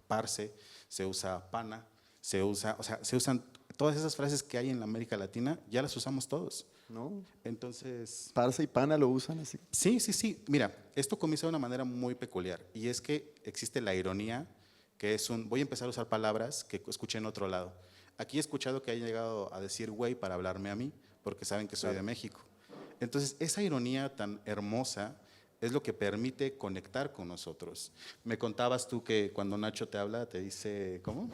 parce, se usa pana, se usan todas esas frases que hay en la América Latina, ya las usamos todos. ¿No? Entonces, Parce y pana lo usan así. sí. Mira, esto comienza de una manera muy peculiar y es que existe la ironía, que es voy a empezar a usar palabras que escuché en otro lado. Aquí he escuchado que hayan llegado a decir güey para hablarme a mí, porque saben que soy de México. Entonces, esa ironía tan hermosa es lo que permite conectar con nosotros. Me contabas tú que cuando Nacho te habla, te dice, ¿cómo?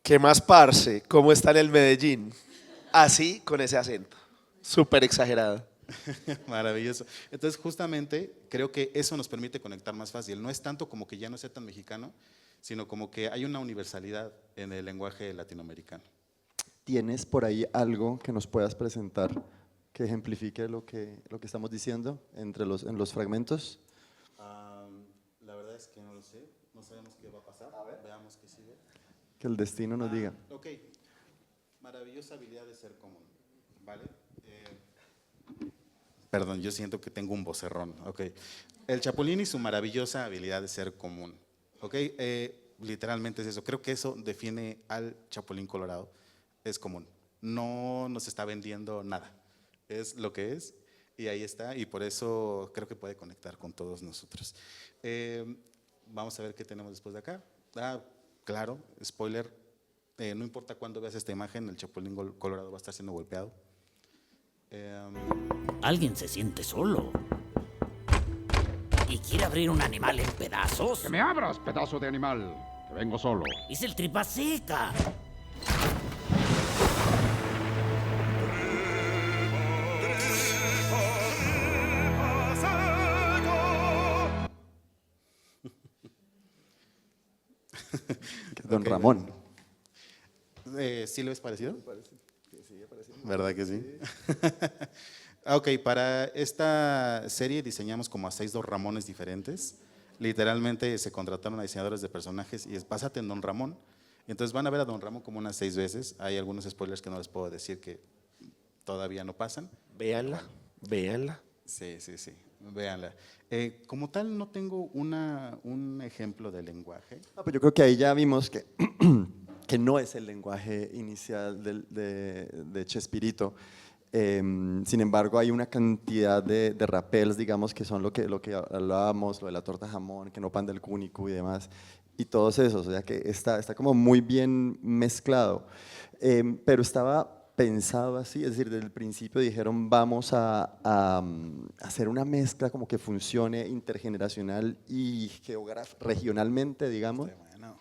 ¿Qué más, parce? ¿Cómo está en el Medellín? Así, con ese acento. Súper exagerado. Maravilloso. Entonces, justamente, creo que eso nos permite conectar más fácil. No es tanto como que ya no sea tan mexicano, sino como que hay una universalidad en el lenguaje latinoamericano. ¿Tienes por ahí algo que nos puedas presentar que ejemplifique lo que estamos diciendo en los fragmentos? La verdad es que no lo sé, no sabemos qué va a pasar. A ver. Veamos qué sigue. Que el destino nos diga. Ok, maravillosa habilidad de ser común, ¿vale? Perdón, yo siento que tengo un vocerrón, ok. El Chapulín y su maravillosa habilidad de ser común, ok. Literalmente es eso, creo que eso define al Chapulín Colorado, es común. No nos está vendiendo nada, es lo que es y ahí está y por eso creo que puede conectar con todos nosotros. Vamos a ver qué tenemos después de acá. Claro, spoiler, no importa cuándo veas esta imagen, el Chapulín Colorado va a estar siendo golpeado. Alguien se siente solo y quiere abrir un animal en pedazos. ¡Que me abras, pedazo de animal! ¡Que vengo solo! Es el tripa seca. Don Ok, Ramón. ¿Sí lo ves parecido? ¿Verdad que sí? Ok, para esta serie diseñamos como a 6 Don Ramones diferentes. Literalmente se contrataron a diseñadores de personajes y es básate en Don Ramón. Entonces van a ver a Don Ramón como unas 6 veces. Hay algunos spoilers que no les puedo decir que todavía no pasan. Véanla, véanla. Sí, véanla. Como tal no tengo un ejemplo de lenguaje. Pues yo creo que ahí ya vimos que, que no es el lenguaje inicial de Chespirito. Sin embargo, hay una cantidad de rappels, digamos, que son lo que hablábamos, lo de la torta jamón, que no pan del cúnico y demás, y todos esos, o sea que está como muy bien mezclado. Pero estaba pensado así, es decir, desde el principio dijeron vamos a hacer una mezcla como que funcione intergeneracional y regionalmente, digamos. Bueno,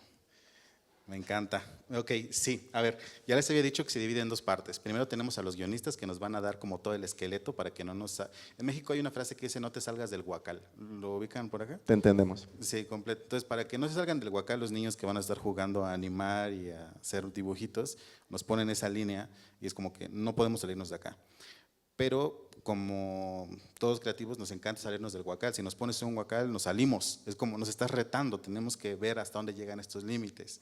me encanta. Ok, sí, a ver, ya les había dicho que se divide en 2 partes. Primero tenemos a los guionistas que nos van a dar como todo el esqueleto para que no nos… En México hay una frase que dice no te salgas del huacal. ¿Lo ubican por acá? Te entendemos. Sí, completo. Entonces, para que no se salgan del huacal los niños que van a estar jugando a animar y a hacer dibujitos, nos ponen esa línea y es como que no podemos salirnos de acá. Pero como todos creativos nos encanta salirnos del huacal. Si nos pones en un huacal nos salimos, es como nos estás retando, tenemos que ver hasta dónde llegan estos límites.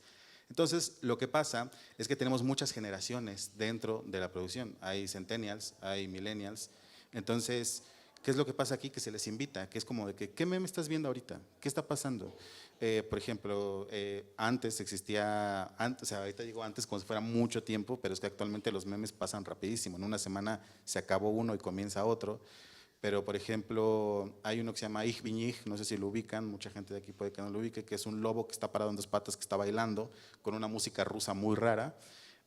Entonces, lo que pasa es que tenemos muchas generaciones dentro de la producción. Hay centennials, hay millennials. Entonces, ¿qué es lo que pasa aquí? Que se les invita, que es como de que, ¿qué meme estás viendo ahorita? ¿Qué está pasando? Por ejemplo, antes existía, o sea, ahorita digo antes como si fuera mucho tiempo, pero es que actualmente los memes pasan rapidísimo. En una semana se acabó uno y comienza otro. Pero, por ejemplo, hay uno que se llama Ich bin ich, no sé si lo ubican, mucha gente de aquí puede que no lo ubique, que es un lobo que está parado en 2 patas, que está bailando con una música rusa muy rara.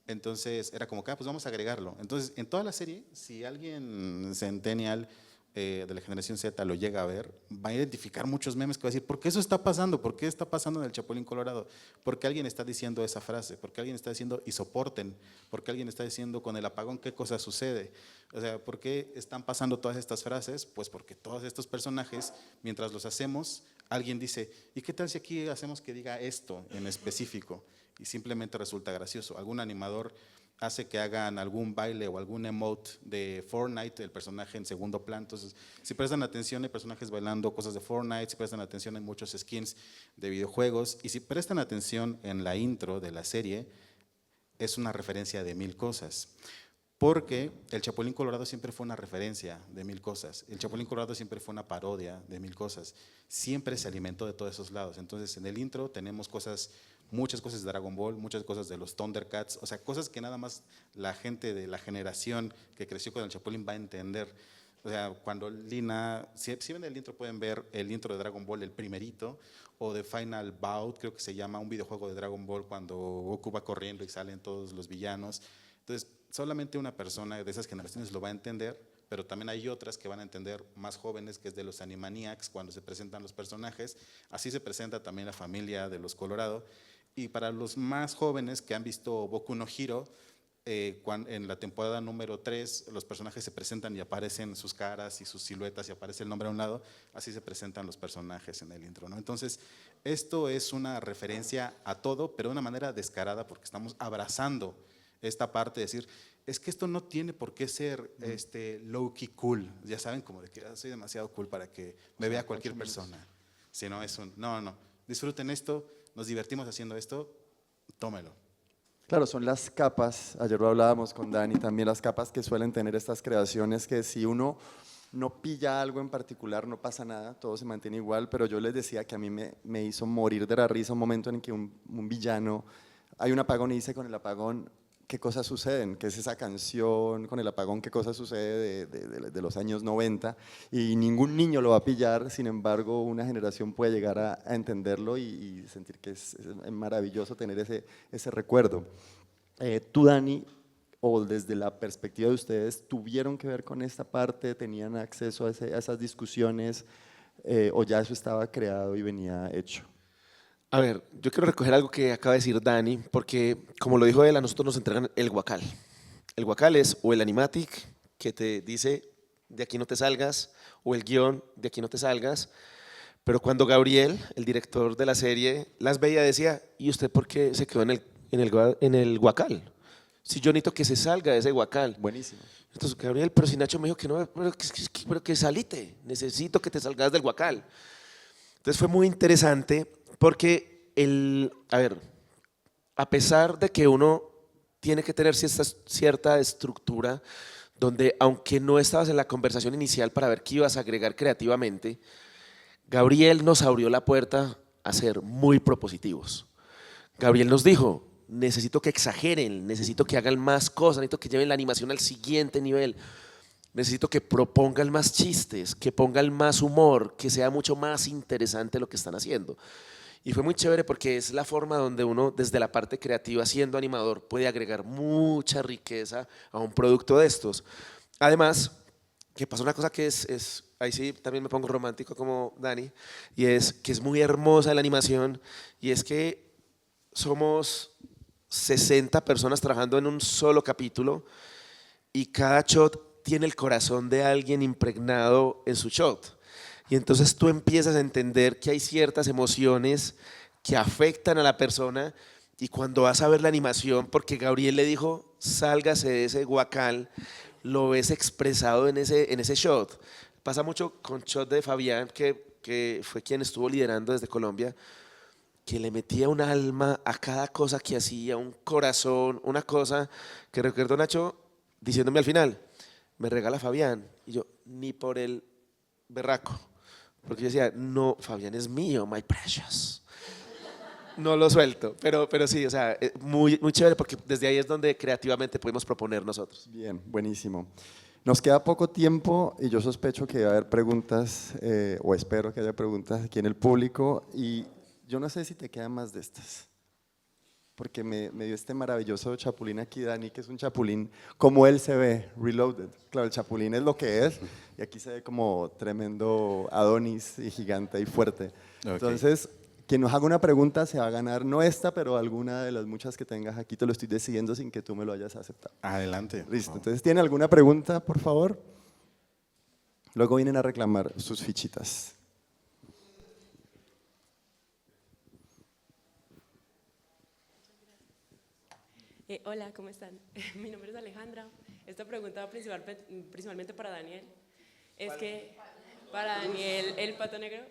Entonces, era como que, pues vamos a agregarlo. Entonces, en toda la serie, si alguien centennial de la generación Z lo llega a ver, va a identificar muchos memes que va a decir, ¿por qué eso está pasando? ¿Por qué está pasando en el Chapulín Colorado? ¿Por qué alguien está diciendo esa frase? ¿Por qué alguien está diciendo y soporten? ¿Por qué alguien está diciendo con el apagón qué cosa sucede? O sea, ¿por qué están pasando todas estas frases? Pues porque todos estos personajes, mientras los hacemos, alguien dice, ¿y qué tal si aquí hacemos que diga esto en específico? Y simplemente resulta gracioso. Algún animador hace que hagan algún baile o algún emote de Fortnite, el personaje en segundo plano. Entonces, si prestan atención, hay personajes bailando cosas de Fortnite, si prestan atención, hay muchos skins de videojuegos, y si prestan atención en la intro de la serie, es una referencia de 1000 cosas. Porque el Chapulín Colorado siempre fue una referencia de 1000 cosas. El Chapulín Colorado siempre fue una parodia de 1000 cosas. Siempre se alimentó de todos esos lados. Entonces, en el intro tenemos cosas, muchas cosas de Dragon Ball, muchas cosas de los Thundercats, o sea, cosas que nada más la gente de la generación que creció con el Chapulín va a entender. O sea, cuando Lina, si ven el intro, pueden ver el intro de Dragon Ball, el primerito, o de Final Bout, creo que se llama, un videojuego de Dragon Ball cuando Goku va corriendo y salen todos los villanos. Entonces, solamente una persona de esas generaciones lo va a entender, pero también hay otras que van a entender, más jóvenes, que es de los Animaniacs, cuando se presentan los personajes. Así se presenta también la familia de los Colorado. Y para los más jóvenes que han visto Boku no Hero, en la temporada número 3 los personajes se presentan y aparecen sus caras y sus siluetas y aparece el nombre a un lado. Así se presentan los personajes en el intro, ¿no? Entonces, esto es una referencia a todo, pero de una manera descarada, porque estamos abrazando esta parte de decir, es que esto no tiene por qué ser low-key cool, ya saben, como de que soy demasiado cool para que me vea cualquier persona. Si no, no, disfruten esto, nos divertimos haciendo esto, tómelo. Claro, son las capas, ayer lo hablábamos con Dani, también las capas que suelen tener estas creaciones, que si uno no pilla algo en particular no pasa nada, todo se mantiene igual, pero yo les decía que a mí me hizo morir de la risa un momento en que un villano, hay un apagón y dice con el apagón, ¿qué cosas suceden? ¿Qué es esa canción con el apagón? ¿Qué cosas sucede de los años 90? Y ningún niño lo va a pillar, sin embargo, una generación puede llegar a entenderlo y sentir que es maravilloso tener ese recuerdo. Tú, Dani, o desde la perspectiva de ustedes, ¿tuvieron que ver con esta parte? ¿Tenían acceso a esas discusiones? ¿O ya eso estaba creado y venía hecho? A ver, yo quiero recoger algo que acaba de decir Dani, porque como lo dijo él, a nosotros nos entregan el guacal. El guacal es o el animatic, que te dice, de aquí no te salgas, o el guión, de aquí no te salgas. Pero cuando Gabriel, el director de la serie, las veía, decía, ¿y usted por qué se quedó en el guacal? Si yo necesito que se salga de ese guacal. Buenísimo. Entonces, Gabriel, pero si Nacho me dijo que no, pero que salite, necesito que te salgas del guacal. Entonces fue muy interesante porque a pesar de que uno tiene que tener cierta estructura, donde aunque no estabas en la conversación inicial para ver qué ibas a agregar creativamente, Gabriel nos abrió la puerta a ser muy propositivos. Gabriel nos dijo, necesito que exageren, necesito que hagan más cosas, necesito que lleven la animación al siguiente nivel. Necesito que propongan más chistes, que pongan más humor, que sea mucho más interesante lo que están haciendo. Y fue muy chévere porque es la forma donde uno, desde la parte creativa, siendo animador, puede agregar mucha riqueza a un producto de estos. Además, que pasa una cosa que ahí sí también me pongo romántico como Dani, y es que es muy hermosa la animación, y es que somos 60 personas trabajando en un solo capítulo, y cada shot tiene el corazón de alguien impregnado en su shot. Y entonces tú empiezas a entender que hay ciertas emociones que afectan a la persona, y cuando vas a ver la animación, porque Gabriel le dijo, sálgase de ese guacal, lo ves expresado en ese shot. Pasa mucho con shot de Fabián, que fue quien estuvo liderando desde Colombia, que le metía un alma a cada cosa que hacía, un corazón, una cosa que recuerdo Nacho diciéndome al final, me regala Fabián, y yo, ni por el berraco, porque yo decía, no, Fabián es mío, my precious, no lo suelto, pero sí, o sea, muy, muy chévere, porque desde ahí es donde creativamente podemos proponer nosotros. Bien, buenísimo. Nos queda poco tiempo y yo sospecho que va a haber preguntas, o espero que haya preguntas aquí en el público, y yo no sé si te quedan más de estas, porque me dio este maravilloso chapulín aquí, Dani, que es un chapulín como él se ve, reloaded. Claro, el chapulín es lo que es, y aquí se ve como tremendo Adonis y gigante y fuerte. Okay. Entonces, quien nos haga una pregunta se va a ganar, no esta, pero alguna de las muchas que tengas aquí, te lo estoy decidiendo sin que tú me lo hayas aceptado. Adelante. Listo, entonces, ¿tiene alguna pregunta, por favor? Luego vienen a reclamar sus fichitas. Hola, ¿cómo están? Mi nombre es Alejandra. Esta pregunta va principalmente para Daniel. Es que para Daniel, el pato negro.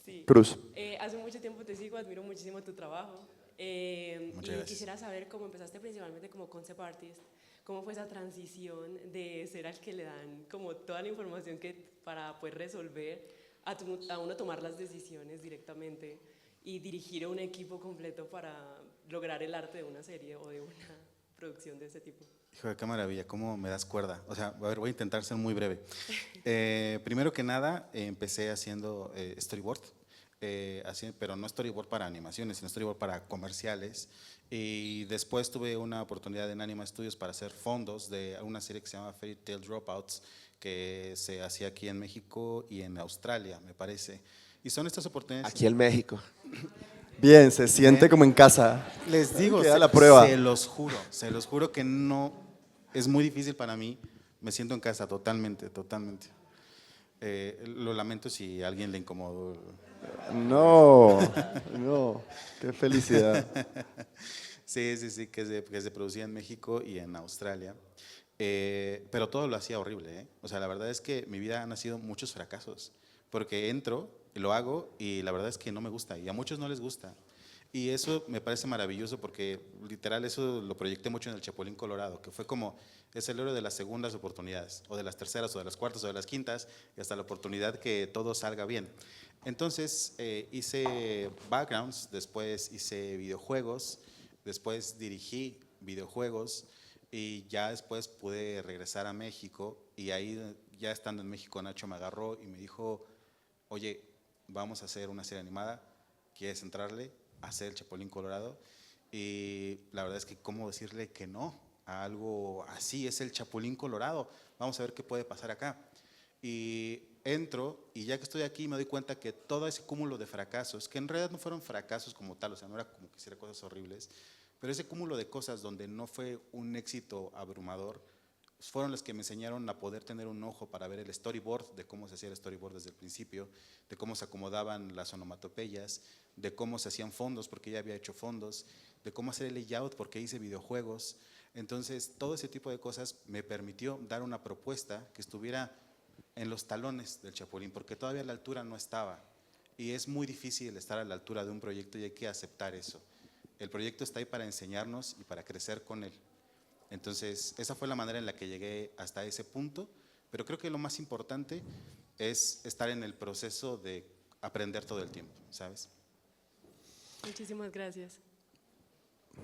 Sí. Cruz. Hace mucho tiempo te sigo, admiro muchísimo tu trabajo. Y gracias. quisiera saber cómo empezaste principalmente como concept artist. ¿Cómo fue esa transición de ser al que le dan como toda la información para poder resolver a uno tomar las decisiones directamente y dirigir a un equipo completo para lograr el arte de una serie o de una producción de ese tipo? Hijo, qué maravilla, cómo me das cuerda. O sea, a ver, voy a intentar ser muy breve. Primero que nada, empecé haciendo storyboard, pero no storyboard para animaciones, sino storyboard para comerciales. Y después tuve una oportunidad en Anima Studios para hacer fondos de una serie que se llama Fairy Tail Dropouts, que se hacía aquí en México y en Australia, me parece. Y son estas oportunidades. Aquí en México. Bien, se siente como en casa. Les digo, Queda la prueba. se los juro que no, es muy difícil para mí, me siento en casa totalmente, totalmente. Lo lamento si a alguien le incomodó. No, qué felicidad. Sí, que se producía en México y en Australia, pero todo lo hacía horrible, ¿eh? O sea, la verdad es que mi vida han sido muchos fracasos, porque entro, lo hago y la verdad es que no me gusta y a muchos no les gusta. Y eso me parece maravilloso porque literal eso lo proyecté mucho en el Chapulín Colorado, que fue como, es el héroe de las segundas oportunidades, o de las terceras, o de las cuartas, o de las quintas, y hasta la oportunidad que todo salga bien. Entonces hice backgrounds, después hice videojuegos, después dirigí videojuegos y ya después pude regresar a México y ahí ya estando en México Nacho me agarró y me dijo, oye, vamos a hacer una serie animada, ¿quieres entrarle a hacer el Chapulín Colorado? Y la verdad es que cómo decirle que no a algo así, es el Chapulín Colorado, vamos a ver qué puede pasar acá. Y entro y ya que estoy aquí me doy cuenta que todo ese cúmulo de fracasos, que en realidad no fueron fracasos como tal, o sea, no era como que hiciera cosas horribles, pero ese cúmulo de cosas donde no fue un éxito abrumador, fueron los que me enseñaron a poder tener un ojo para ver el storyboard, de cómo se hacía el storyboard desde el principio, de cómo se acomodaban las onomatopeyas, de cómo se hacían fondos, porque ya había hecho fondos, de cómo hacer el layout, porque hice videojuegos. Entonces, todo ese tipo de cosas me permitió dar una propuesta que estuviera en los talones del Chapulín, porque todavía la altura no estaba. Y es muy difícil estar a la altura de un proyecto y hay que aceptar eso. El proyecto está ahí para enseñarnos y para crecer con él. Entonces, esa fue la manera en la que llegué hasta ese punto, pero creo que lo más importante es estar en el proceso de aprender todo el tiempo, ¿sabes? Muchísimas gracias.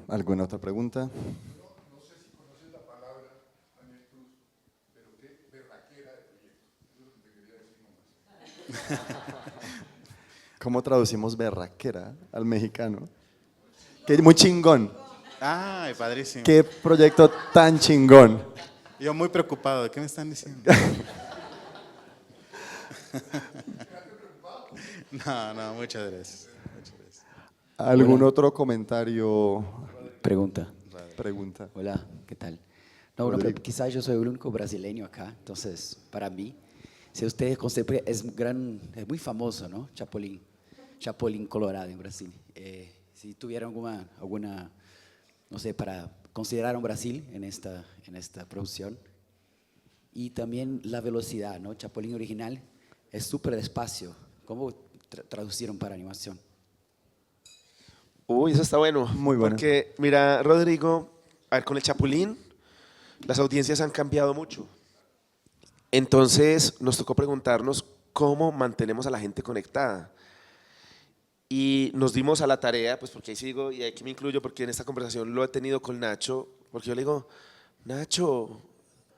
¿Alguna otra pregunta? No sé si conoces la palabra, Daniel Cruz, pero qué berraquera de proyecto. Eso es lo que te quería decir nomás. ¿Cómo traducimos berraquera al mexicano? Que muy chingón. ¡Ay, padrísimo! Qué proyecto tan chingón. Yo muy preocupado, ¿de qué me están diciendo? No, muchas gracias. ¿Algún otro comentario? Pregunta. Pregunta. Hola, ¿qué tal? No, bueno, Rodrigo. quizás yo soy el único brasileño acá, entonces para mí, si usted es muy famoso, ¿no? Chapulín Colorado en Brasil. Si tuviera alguna, no sé, para considerar un Brasil en esta producción. Y también la velocidad, ¿no? Chapulín original es súper despacio. ¿Cómo traducieron para animación? Uy, eso está bueno. Muy bueno. Porque, mira, Rodrigo, a ver, con el Chapulín, las audiencias han cambiado mucho. Entonces, nos tocó preguntarnos cómo mantenemos a la gente conectada. Y nos dimos a la tarea, pues porque ahí sigo y aquí me incluyo porque en esta conversación lo he tenido con Nacho, porque yo le digo, Nacho,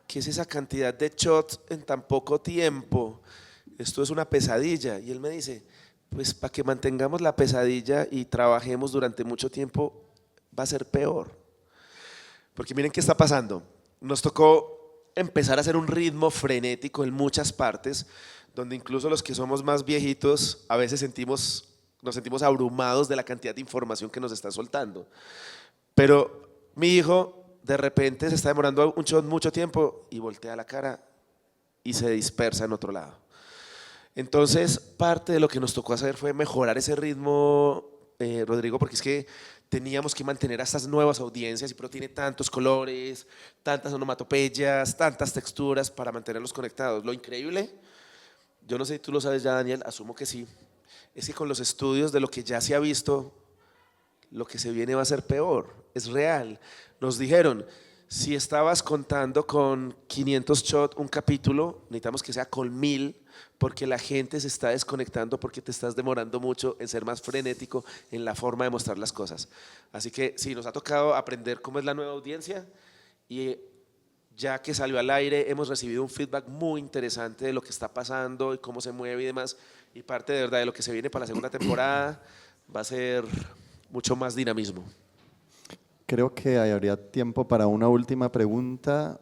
¿qué es esa cantidad de shots en tan poco tiempo? Esto es una pesadilla. Y él me dice, pues para que mantengamos la pesadilla y trabajemos durante mucho tiempo, va a ser peor. Porque miren qué está pasando. Nos tocó empezar a hacer un ritmo frenético en muchas partes, donde incluso los que somos más viejitos a veces nos sentimos abrumados de la cantidad de información que nos está soltando. Pero mi hijo de repente se está demorando un shot mucho tiempo y voltea la cara y se dispersa en otro lado. Entonces, parte de lo que nos tocó hacer fue mejorar ese ritmo, Rodrigo, porque es que teníamos que mantener a estas nuevas audiencias, pero tiene tantos colores, tantas onomatopeyas, tantas texturas para mantenerlos conectados. Lo increíble, yo no sé si tú lo sabes ya, Daniel, asumo que sí, es que con los estudios de lo que ya se ha visto, lo que se viene va a ser peor, es real. Nos dijeron, si estabas contando con 500 shots un capítulo, necesitamos que sea con 1000, porque la gente se está desconectando porque te estás demorando mucho en ser más frenético en la forma de mostrar las cosas. Así que sí, nos ha tocado aprender cómo es la nueva audiencia y ya que salió al aire hemos recibido un feedback muy interesante de lo que está pasando y cómo se mueve y demás, y parte de verdad de lo que se viene para la segunda temporada va a ser mucho más dinamismo. Creo que habría tiempo para una última pregunta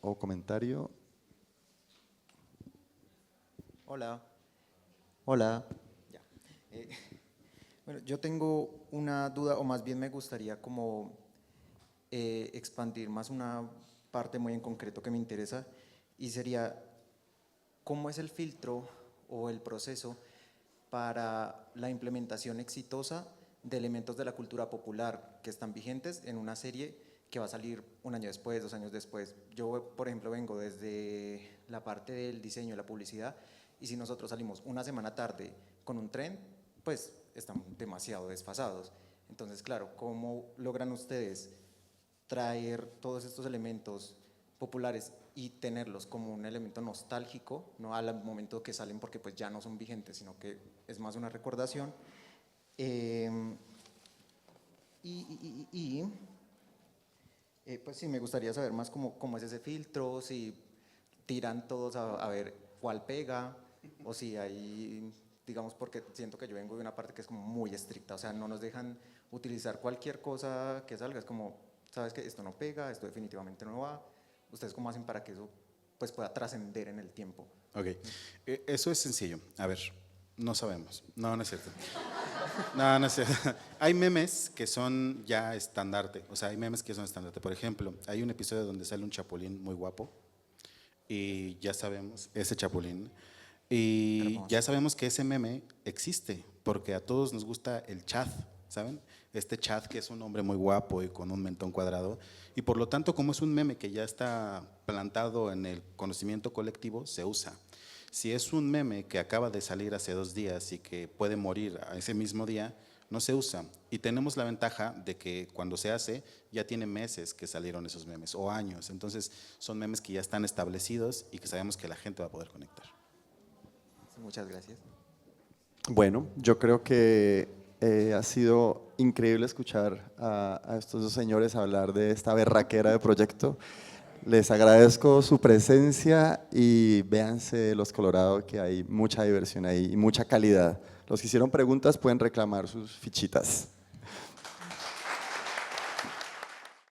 o comentario. Hola. Hola. Ya. Bueno, yo tengo una duda, o más bien me gustaría como expandir más una parte muy en concreto que me interesa, y sería, ¿cómo es el filtro o el proceso para la implementación exitosa de elementos de la cultura popular que están vigentes en una serie que va a salir un año después, 2 años después? Yo, por ejemplo, vengo desde la parte del diseño y la publicidad, y si nosotros salimos una semana tarde con un trend, pues están demasiado desfasados. Entonces, claro, ¿cómo logran ustedes traer todos estos elementos populares y tenerlos como un elemento nostálgico, no al momento que salen porque pues ya no son vigentes, sino que es más una recordación? Pues sí, me gustaría saber más cómo es ese filtro, si tiran todos a ver cuál pega, o si hay, digamos, porque siento que yo vengo de una parte que es como muy estricta, o sea, no nos dejan utilizar cualquier cosa que salga, es como, sabes que esto no pega, esto definitivamente no va. ¿Ustedes cómo hacen para que eso pues pueda trascender en el tiempo? Ok, eso es sencillo. A ver, no sabemos. No, no es cierto. No, no es cierto. Hay memes que son ya estandarte, o sea, hay memes que son estandarte. Por ejemplo, hay un episodio donde sale un chapulín muy guapo y ya sabemos, ese chapulín, y hermoso, ya sabemos que ese meme existe porque a todos nos gusta el Chad, ¿saben? Este Chad que es un hombre muy guapo y con un mentón cuadrado, y por lo tanto, como es un meme que ya está plantado en el conocimiento colectivo, se usa. Si es un meme que acaba de salir hace 2 días y que puede morir a ese mismo día, no se usa. Y tenemos la ventaja de que cuando se hace, ya tiene meses que salieron esos memes, o años. Entonces, son memes que ya están establecidos y que sabemos que la gente va a poder conectar. Muchas gracias. Bueno, yo creo que ha sido increíble escuchar a estos 2 señores hablar de esta berraquera de proyecto. Les agradezco su presencia y véanse Los Colorado, que hay mucha diversión ahí y mucha calidad. Los que hicieron preguntas pueden reclamar sus fichitas.